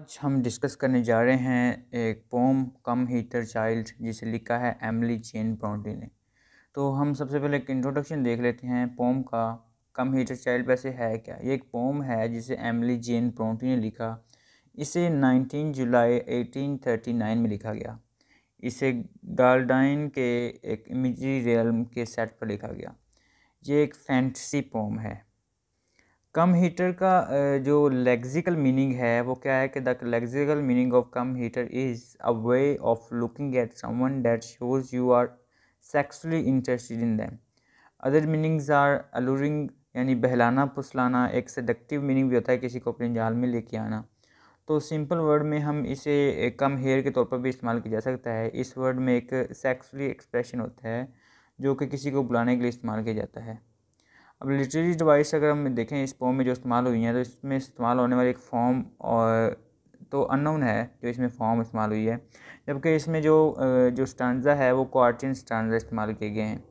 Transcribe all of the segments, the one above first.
आज हम डिस्कस करने जा रहे हैं एक पोम कम हीटर चाइल्ड जिसे लिखा है एमिली जेन ब्रॉन्टे ने। तो हम सबसे पहले एक इंट्रोडक्शन देख लेते हैं पोम का। कम हीटर चाइल्ड वैसे है क्या? ये एक पोम है जिसे एमिली जेन ब्रॉन्टे ने लिखा। इसे 19 जुलाई 1839 में लिखा गया। इसे गार्डाइन के एक इमेजरी रियल्म के सेट पर लिखा गया। ये एक फैंटेसी पोम है। कम हीटर का जो लेक्सिकल मीनिंग है वो क्या है कि the lexical meaning of come hither is a way of looking at someone that shows you are sexually interested in them. Other meanings are alluring यानी बहलाना फुसलाना। एक सेडक्टिव मीनिंग भी होता है किसी को अपने जाल में लेके आना। तो सिंपल वर्ड में हम इसे कम हेयर के तौर पर भी इस्तेमाल किया जा सकता है। इस वर्ड में एक सेक्सुअली एक्सप्रेशन होता है जो कि किसी को बुलाने के लिए इस्तेमाल किया जाता है। अब लिटरेरी डिवाइस अगर हम देखें इस पोम में जो इस्तेमाल हुई हैं तो इसमें इस्तेमाल होने वाली एक फॉर्म और तो अननोन है जो इसमें फॉर्म इस्तेमाल हुई है। जबकि इसमें जो स्टांजा है वो क्वार्टिन स्टांजा इस्तेमाल किए गए हैं।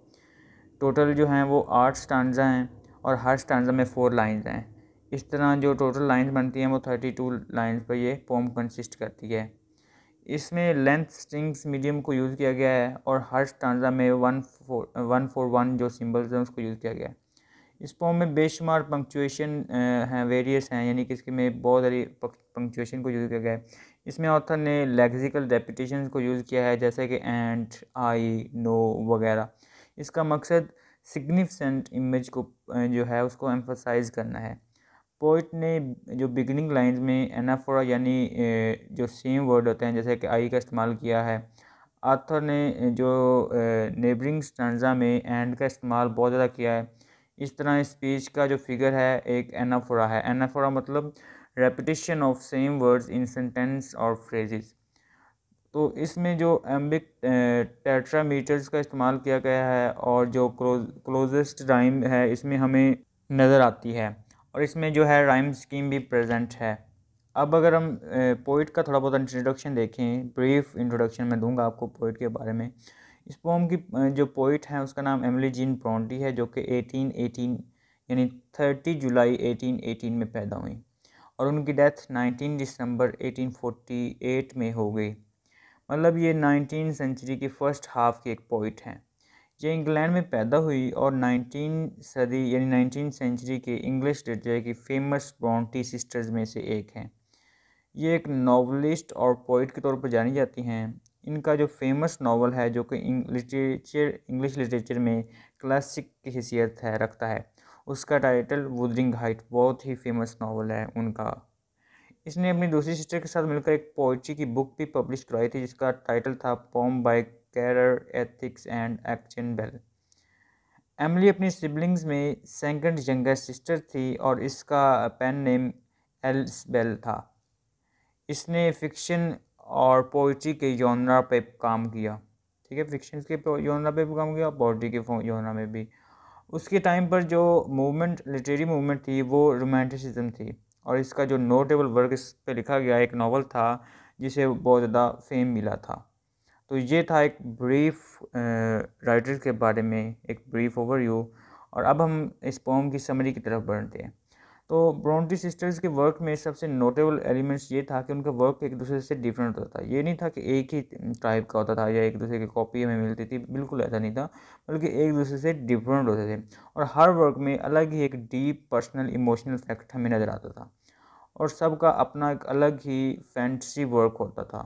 टोटल जो हैं वो 8 स्टांजा हैं और हर स्टांजा में 4 लाइंस हैं। इस तरह जो टोटल लाइंस बनती हैं वो 32 लाइंस पर ये पोम कंसिस्ट करती है। इसमें लेंथ स्ट्रिंग्स मीडियम को यूज़ किया गया है और हर स्टांजा में 1 4 1 जो सिंबल्स हैं उसको यूज़ किया गया है। इस पोम में बेशुमार पंक्चुएशन हैं, वेरियस हैं, यानी कि इसके में बहुत सारी पंक्चुएशन को यूज़ किया गया है। इसमें ऑथर ने लेक्सिकल रेपिटेशन को यूज़ किया है जैसे कि एंड, आई, नो वगैरह। इसका मकसद सिग्निफिकेंट इमेज को जो है उसको एम्फसाइज करना है। पोइट ने जो बिगिनिंग लाइंस में एनाफोरा यानी जो सेम वर्ड होते हैं जैसे कि आई का इस्तेमाल किया है। आथर ने जो नेबरिंग स्टांजा में एंड का इस्तेमाल बहुत ज़्यादा किया है। इस तरह स्पीच का जो फिगर है एक एनाफोरा है। एनाफोरा मतलब repetition of same words in sentence और फ्रेजेस। तो इसमें जो एम्बिक टेट्रामीटर्स का इस्तेमाल किया गया है और जो क्लोजेस्ट राइम है इसमें हमें नज़र आती है और इसमें जो है राइम स्कीम भी प्रेजेंट है। अब अगर हम पोइट का थोड़ा बहुत इंट्रोडक्शन देखें, ब्रीफ इंट्रोडक्शन मैं दूंगा आपको पोइट के बारे में। इस पोम की जो पोइट है उसका नाम एमिली जीन ब्रॉन्टी है जो कि 1818 यानी 30 जुलाई 1818 में पैदा हुई और उनकी डेथ 19 दिसंबर 1848 में हो गई। मतलब ये 19 सेंचुरी की फर्स्ट हाफ की एक पोइट हैं। ये इंग्लैंड में पैदा हुई और 19 सदी यानी 19 सेंचुरी के इंग्लिश लिटरेचर की फेमस ब्रॉन्टी सिस्टर्स में से एक हैं। ये एक नॉवलिस्ट और पोइट के तौर पर जानी जाती हैं। इनका जो फेमस नावल है जो कि इंग्लिश लिटरेचर में क्लासिक की हैसियत है रखता है, उसका टाइटल वुदरिंग हाइट बहुत ही फेमस नावल है उनका। इसने अपनी दूसरी सिस्टर के साथ मिलकर एक पोइट्री की बुक भी पब्लिश करवाई थी जिसका टाइटल था पोम बाय कैरर एथिक्स एंड एक्शन बेल। एमिली अपनी सिबलिंग्स में सेकंड यंगर सिस्टर थी और इसका पेन नेम एल्स बेल था। इसने फिक्शन और पोइट्री के जॉनरा पे काम किया। ठीक है, फिक्शन के जॉनरा पे भी काम किया, पोइट्री के जॉनरा में भी। उसके टाइम पर जो मूवमेंट लिटरेरी मूवमेंट थी वो रोमांटिसिज्म थी और इसका जो नोटेबल वर्क इस पे लिखा गया एक नावल था जिसे बहुत ज़्यादा फेम मिला था। तो ये था एक ब्रीफ राइटर के बारे में एक ब्रीफ ओवरव्यू। और अब हम इस पोम की समरी की तरफ बढ़ते हैं। तो ब्रोंटी सिस्टर्स के वर्क में सबसे नोटेबल एलिमेंट्स ये था कि उनका वर्क एक दूसरे से डिफरेंट होता था। ये नहीं था कि एक ही टाइप का होता था या एक दूसरे की कॉपी हमें मिलती थी, बिल्कुल ऐसा नहीं था, बल्कि एक दूसरे से डिफरेंट होते थे और हर वर्क में अलग ही एक डीप पर्सनल इमोशनल फैक्ट हमें नज़र आता था और सबका अपना एक अलग ही फैंटेसी वर्क होता था।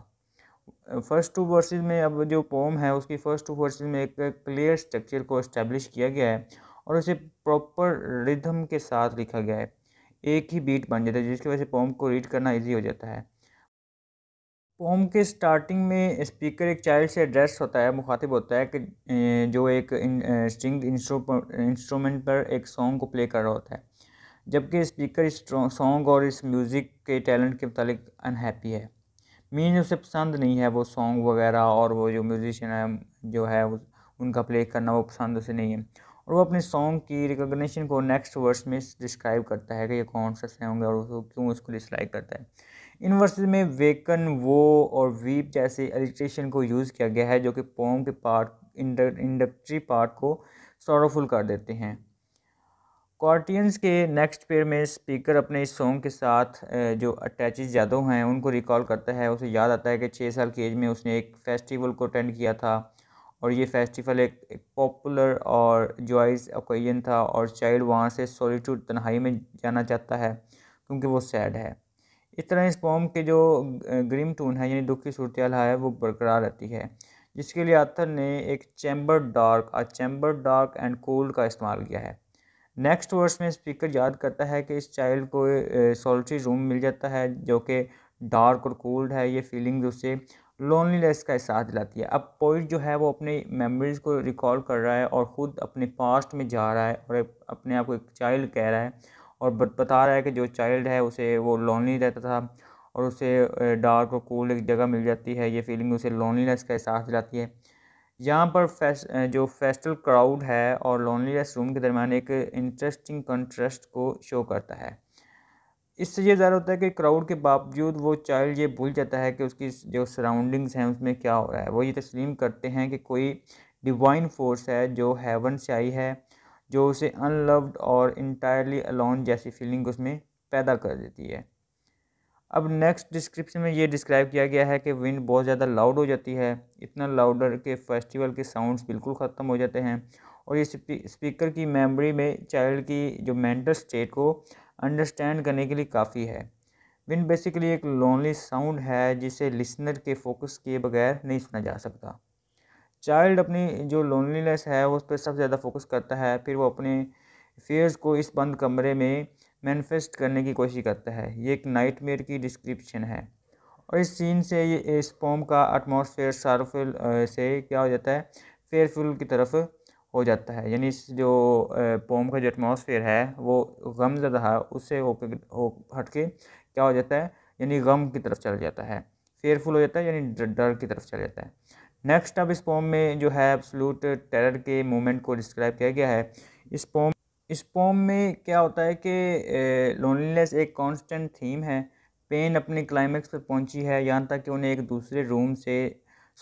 फर्स्ट टू वर्सेस में अब जो पोम है उसकी फर्स्ट टू वर्सेस में एक क्लियर स्ट्रक्चर को इस्टेब्लिश किया गया है और उसे प्रॉपर रिदम के साथ लिखा गया है। एक ही बीट बन जाता है जिसकी वजह से पोम को रीड करना इजी हो जाता है। पोम के स्टार्टिंग में स्पीकर एक चाइल्ड से एड्रेस होता है, मुखातिब होता है कि जो एक स्ट्रिंग इंस्ट्रूमेंट पर एक सॉन्ग को प्ले कर रहा होता है, जबकि स्पीकर इस सॉन्ग और इस म्यूज़िक के टैलेंट के मुतालिक अनहैप्पी है। मीन उसे पसंद नहीं है वो सॉन्ग वगैरह और वो जो म्यूजिशियन है जो है उनका प्ले करना वो पसंद उसे नहीं है और वो अपने सॉन्ग की रिकॉग्निशन को नेक्स्ट वर्स में डिस्क्राइब करता है कि ये कौन सा सॉन्ग है और वो क्यों उसको डिसलाइक करता है। इन वर्सेस में वेकन, वो और वीप जैसे एलिट्रेशन को यूज़ किया गया है जो कि पोम के पार्ट इंडक्टरी पार्ट को सॉरोफुल कर देते हैं। क्वार्टियंस के नेक्स्ट पेयर में स्पीकर अपने इस सॉन्ग के साथ जो अटैचेज यादों हैं उनको रिकॉल करता है। उसे याद आता है कि 6 साल की एज में उसने एक फेस्टिवल को अटेंड किया था और ये फेस्टिवल एक पॉपुलर और जॉयस ओकेजन था और चाइल्ड वहाँ से सॉलिट्यूड तन्हाई में जाना चाहता है क्योंकि वो सैड है। इस तरह इस पोम के जो ग्रीम टून है यानी दुख की सूरत है वो बरकरार रहती है, जिसके लिए आथर ने एक चैम्बर डार्क एंड कूल का इस्तेमाल किया है। नेक्स्ट वर्स में स्पीकर याद करता है कि इस चाइल्ड को सॉलिटरी रूम मिल जाता है जो कि डार्क और कूल्ड है। ये फीलिंग उसे लोनलीनेस का एहसास दिलाती है। अब पोइट जो है वो अपनी मेमोरीज़ को रिकॉल कर रहा है और ख़ुद अपने पास्ट में जा रहा है और अपने आप को एक चाइल्ड कह रहा है और बता रहा है कि जो चाइल्ड है उसे वो लोनली रहता था और उसे डार्क और कूल एक जगह मिल जाती है। ये फीलिंग उसे लोनलीनेस का एहसास दिलाती है। यहाँ पर जो फेस्टिवल क्राउड है और लोनलीनेस रूम के दरमियान एक इंटरेस्टिंग कंट्रास्ट को शो करता है। इससे ये ज़ाहिर होता है कि क्राउड के बावजूद वो चाइल्ड ये भूल जाता है कि उसकी जो सराउंडिंग्स हैं उसमें क्या हो रहा है। वो ये तस्लीम करते हैं कि कोई डिवाइन फोर्स है जो हेवन से आई है, जो उसे अनलव्ड और इंटायरली अलोन जैसी फीलिंग उसमें पैदा कर देती है। अब नेक्स्ट डिस्क्रिप्शन में ये डिस्क्राइब किया गया है कि विंड बहुत ज़्यादा लाउड हो जाती है, इतना लाउडर कि फेस्टिवल के साउंड्स बिल्कुल ख़त्म हो जाते हैं और ये स्पीकर की मेमोरी में चाइल्ड की जो मेंटल स्टेट को अंडरस्टैंड करने के लिए काफ़ी है। विंड बेसिकली एक लोनली साउंड है जिसे लिसनर के फोकस किए बगैर नहीं सुना जा सकता। चाइल्ड अपनी जो लोनलीनेस है उस पर सबसे ज़्यादा फोकस करता है, फिर वो अपने फेयर्स को इस बंद कमरे में मैनिफेस्ट करने की कोशिश करता है। ये एक नाइटमेयर की डिस्क्रिप्शन है और इस सीन से ये इस पोम का एटमॉस्फेयर सारफुल से क्या हो जाता है, फेयरफुल की तरफ हो जाता है। यानी इस जो पोम का जो एटमॉस्फेयर है वो गमज़दा है उससे हट के क्या हो जाता है, यानी गम की तरफ चला जाता है, फेयरफुल हो जाता है यानी डर की तरफ चला जाता है। नेक्स्ट अब इस पोम में जो है एब्सोल्यूट टेरर के मोमेंट को डिस्क्राइब किया गया है। इस पोम में क्या होता है कि लोनलीनेस एक कांस्टेंट थीम है। पेन अपने क्लाइमेक्स पर पहुंची है यहाँ तक कि उन्हें एक दूसरे रूम से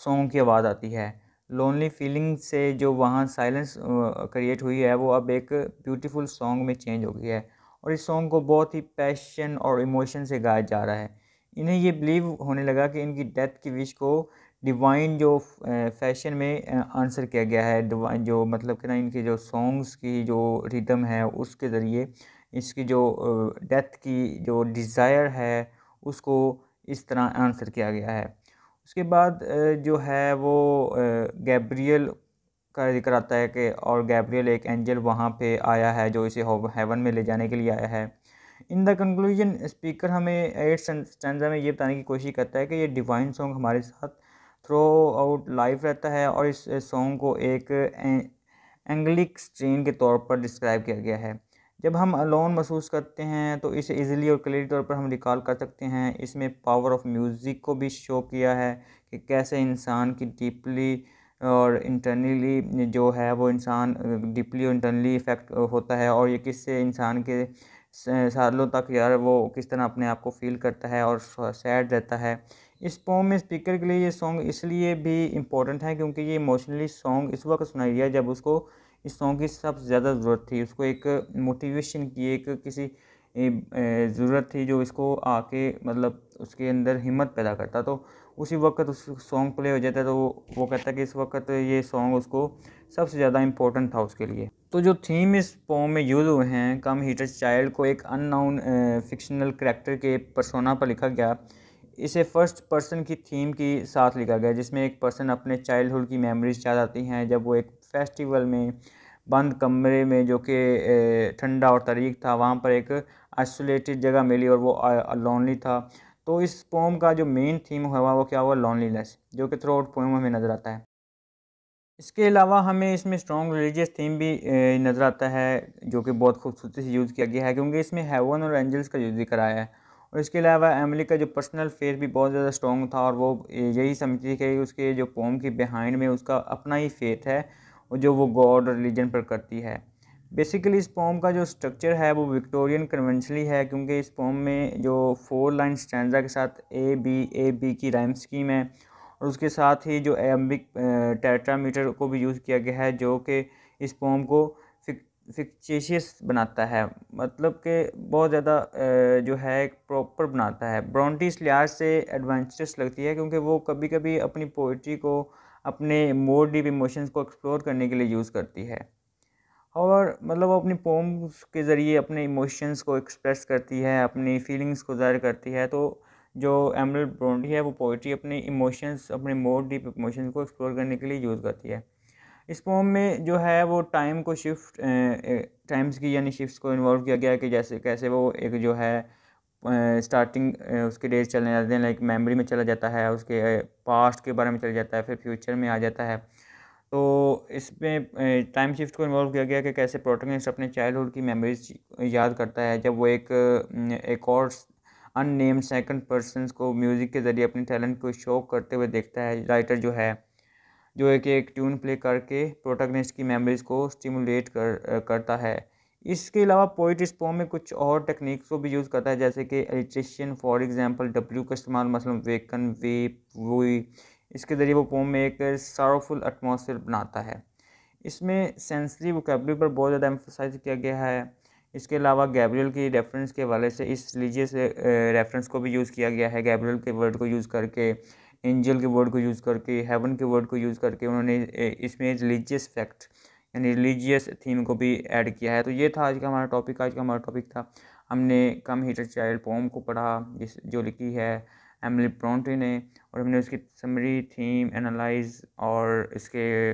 सॉन्ग की आवाज़ आती है। लोनली फीलिंग से जो वहाँ साइलेंस क्रिएट हुई है वो अब एक ब्यूटीफुल सॉन्ग में चेंज हो गई है और इस सॉन्ग को बहुत ही पैशन और इमोशन से गाया जा रहा है। इन्हें ये बिलीव होने लगा कि इनकी डेथ की विश को डिवाइन जो फैशन में आंसर किया गया है। डिवाइन जो मतलब कि ना इनके जो सॉन्ग्स की जो रिदम है उसके ज़रिए इसकी जो डेथ की जो डिज़ायर है उसको इस तरह आंसर किया गया है। उसके बाद जो है वो गैब्रियल का जिक्र आता है कि और गैब्रियल एक एंजल वहाँ पे आया है जो इसे हेवन में ले जाने के लिए आया है। इन द कंक्लूजन स्पीकर हमें 8 स्टैंजा में ये बताने की कोशिश करता है कि ये डिवाइन सॉन्ग हमारे साथ थ्रू आउट लाइफ रहता है और इस सॉन्ग को एक एंग्लिक स्ट्रेन के तौर पर डिस्क्राइब किया गया है। जब हम अलोन महसूस करते हैं तो इसे इजीली और क्लियर तौर पर हम रिकॉल कर सकते हैं। इसमें पावर ऑफ म्यूज़िक को भी शो किया है कि कैसे इंसान की डीपली और इंटरनली जो है वो इंसान डीपली और इंटरनली इफ़ेक्ट होता है और ये किससे इंसान के सालों तक यार वो किस तरह अपने आप को फील करता है और सैड रहता है। इस पोम में स्पीकर के लिए ये सॉन्ग इसलिए भी इम्पोर्टेंट है क्योंकि ये इमोशनली सॉन्ग इस वक्त सुनाई दिया जब उसको इस सॉन्ग की सबसे ज़्यादा ज़रूरत थी। उसको एक मोटिवेशन की एक किसी ज़रूरत थी जो इसको आके मतलब उसके अंदर हिम्मत पैदा करता। तो उसी वक्त उस सॉन्ग प्ले हो जाता है तो वो कहता है कि इस वक्त ये सॉन्ग उसको सबसे ज़्यादा इम्पोर्टेंट था उसके लिए। तो जो थीम इस पोम में यूज़ हुए हैं, कम हीटर चाइल्ड को एक अननोन फिक्शनल करैक्टर के पर्सोना पर लिखा गया। इसे फर्स्ट पर्सन की थीम के साथ लिखा गया जिसमें एक पर्सन अपने चाइल्डहुड की मेमोरीज याद आती हैं जब वो एक फेस्टिवल में बंद कमरे में जो कि ठंडा और तारीख था वहाँ पर एक आइसोलेटेड जगह मिली और वो लोनली था। तो इस पोम का जो मेन थीम हुआ वो क्या हुआ, लोनलीनेस, जो कि थ्रू आउट पोम हमें नज़र आता है। इसके अलावा हमें इसमें स्ट्रॉन्ग रिलीजियस थीम भी नज़र आता है जो कि बहुत खूबसूरती से यूज़ किया गया है क्योंकि इसमें हेवन और एंजल्स का यूज़ जिक्र आया है। और इसके अलावा एमिली का जो पर्सनल फेथ भी बहुत ज़्यादा स्ट्रॉन्ग था और वो यही समझती है कि उसके जो पोम के बिहाइंड में उसका अपना ही फेथ है और जो वो गॉड और रिलीजन पर करती है। बेसिकली इस पोम का जो स्ट्रक्चर है वो विक्टोरियन कन्वेंशनली है क्योंकि इस पोम में जो 4 लाइन स्टैंजा के साथ ए बी की राइम स्कीम है और उसके साथ ही जो एम्बिक टेट्रामीटर को भी यूज़ किया गया है जो कि इस पोम को फिक्टिशियस बनाता है, मतलब कि बहुत ज़्यादा जो है एक प्रॉपर बनाता है। ब्रोंटी इस लिहाज से एडवेंचरस लगती है क्योंकि वो कभी कभी अपनी पोइट्री को अपने मोर डीप इमोशंस को एक्सप्लोर करने के लिए यूज़ करती है, और मतलब वो अपनी पोम्स के ज़रिए अपने इमोशंस को एक्सप्रेस करती है, अपनी फीलिंग्स को ज़ाहिर करती है। तो जो एमिली ब्रोंटी है वो पोइट्री अपने इमोशंस, अपने मोर डीप इमोशंस को एक्सप्लोर करने के लिए यूज़ करती है। इस पोम में जो है वो टाइम को शिफ्ट टाइम्स की यानी शिफ्ट्स को इन्वॉल्व किया गया है कि जैसे कैसे वो एक जो है स्टार्टिंग उसके डेज चलने जाते हैं, लाइक मेमोरी में चला जाता है, उसके पास्ट के बारे में चला जाता है, फिर फ्यूचर में आ जाता है। तो इसमें टाइम शिफ्ट को इन्वॉल्व किया गया कि कैसे प्रोटैगनिस्ट अपने चाइल्डहुड की मेमोरीज याद करता है जब वो एक और अननेम्ड सेकंड पर्सन को म्यूज़िक के ज़रिए अपने टैलेंट को शो करते हुए देखता है। राइटर जो है जो एक ट्यून प्ले करके प्रोटैगनिस्ट की मेमोरीज़ को स्टिमुलेट करता है। इसके अलावा पोइट इस पोम में कुछ और टेक्निक्स को भी यूज़ करता है, जैसे कि एलिट्रेशन, फॉर एग्जांपल डब्ल्यू का इस्तेमाल, मसलन वेकन, वेप, वोई। इसके ज़रिए वो पोम में एक सावरफुल एटमॉस्फेयर बनाता है। इसमें सेंसरी वोकैबुलरी पर बहुत ज़्यादा एम्फोसाइज किया गया है। इसके अलावा गैब्रियल की रेफरेंस के हवाले से इस रिलीजियस रेफरेंस को भी यूज़ किया गया है। गैब्रियल के वर्ड को यूज़ करके, एंजल के वर्ड को यूज़ करके, हेवन के वर्ड को यूज़ करके उन्होंने इसमें रिलीजियस फैक्ट यानी रिलीजियस थीम को भी ऐड किया है। तो ये था आज का हमारा टॉपिक। आज का हमारा टॉपिक था, हमने कम हीटर चाइल्ड पोम को पढ़ा जिस जो लिखी है एमिली ब्रोंटे ने, और हमने उसकी समरी, थीम, एनालाइज और इसके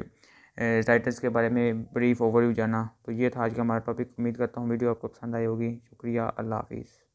राइटर्स के बारे में ब्रीफ ओवरव्यू जाना। तो ये था आज का हमारा टॉपिक। उम्मीद करता हूँ वीडियो आपको पसंद आई होगी। शुक्रिया, अल्लाह हाफिज़।